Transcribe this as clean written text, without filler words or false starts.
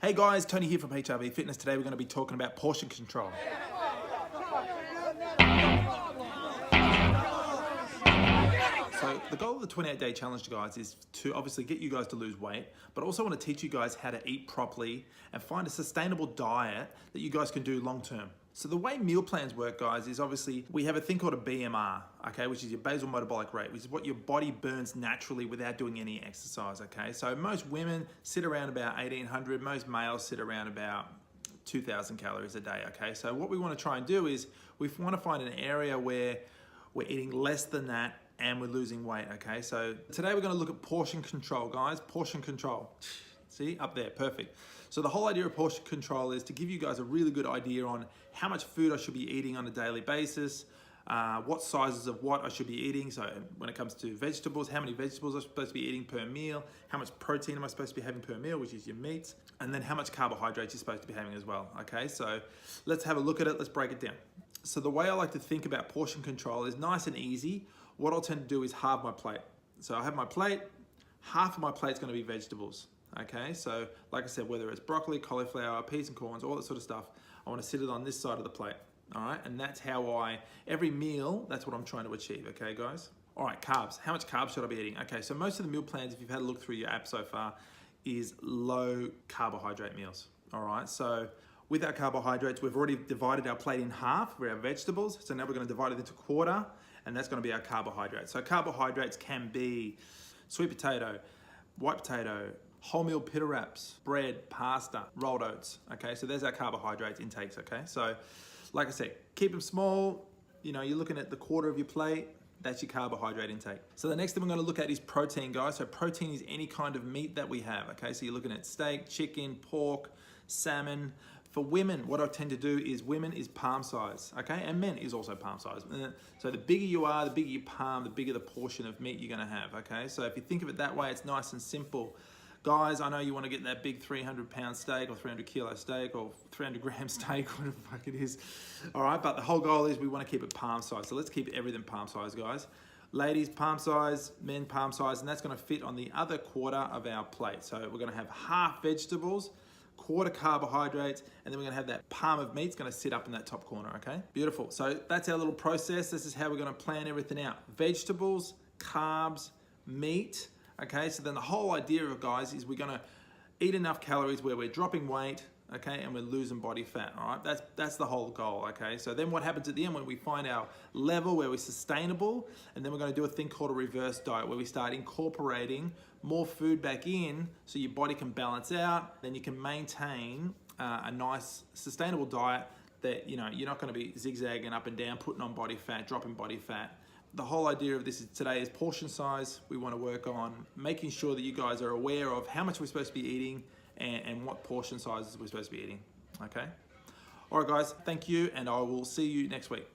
Hey guys, Tony here from HRVfitness. Today we're going to be talking about portion control. So the goal of the 28-day challenge, guys, is to obviously get you guys to lose weight, but also want to teach you guys how to eat properly and find a sustainable diet that you guys can do long term. So the way meal plans work, guys, is obviously we have a thing called a BMR, okay, which is your basal metabolic rate, which is what your body burns naturally without doing any exercise, okay? So most women sit around about 1,800, most males sit around about 2,000 calories a day, okay? So what we want to try and do is we want to find an area where we're eating less than that and we're losing weight, okay? So today we're going to look at portion control, guys. Portion control. See, up there, perfect. So the whole idea of portion control is to give you guys a really good idea on how much food I should be eating on a daily basis, what sizes of what I should be eating. So when it comes to vegetables, how many vegetables I'm supposed to be eating per meal, how much protein am I supposed to be having per meal, which is your meats, and then how much carbohydrates you're supposed to be having as well, okay? So let's have a look at it, let's break it down. So the way I like to think about portion control is nice and easy. What I'll tend to do is halve my plate. So I have my plate, half of my plate's gonna be vegetables. Okay, so like I said, whether it's broccoli, cauliflower, peas and corns, all that sort of stuff, I want to sit it on this side of the plate. All right, and that's how every meal, that's what I'm trying to achieve. Okay, guys. All right, carbs. How much carbs should I be eating? Okay, so most of the meal plans, if you've had a look through your app so far, is low carbohydrate meals. All right, so with our carbohydrates, we've already divided our plate in half for our vegetables. So now we're going to divide it into a quarter, and that's going to be our carbohydrates. So carbohydrates can be sweet potato, white potato, wholemeal pita wraps, bread, pasta, rolled oats, okay? So there's our carbohydrates intakes, okay? So like I said, keep them small. You know, you're looking at the quarter of your plate, that's your carbohydrate intake. So the next thing we're gonna look at is protein, guys. So protein is any kind of meat that we have, okay? So you're looking at steak, chicken, pork, salmon. For women, what I tend to do is women is palm size, okay? And men is also palm size. So the bigger you are, the bigger your palm, the bigger the portion of meat you're gonna have, okay? So if you think of it that way, it's nice and simple. Guys, I know you want to get that big 300-pound steak or 300-kilo steak or 300-gram steak, whatever the fuck it is. All right, but the whole goal is we want to keep it palm size. So let's keep everything palm size, guys. Ladies, palm size, men, palm size, and that's going to fit on the other quarter of our plate. So we're going to have half vegetables, quarter carbohydrates, and then we're going to have that palm of meat. It's going to sit up in that top corner, okay? Beautiful. So that's our little process. This is how we're going to plan everything out. Vegetables, carbs, meat. Okay, so then the whole idea of, guys, is we're gonna eat enough calories where we're dropping weight, okay, and we're losing body fat, all right? That's the whole goal, okay? So then what happens at the end when we find our level where we're sustainable, and then we're gonna do a thing called a reverse diet where we start incorporating more food back in so your body can balance out, then you can maintain a nice sustainable diet that, you know, you're not gonna be zigzagging up and down, putting on body fat, dropping body fat. The whole idea of this today is portion size. We want to work on making sure that you guys are aware of how much we're supposed to be eating and what portion sizes we're supposed to be eating, okay? All right, guys, thank you, and I will see you next week.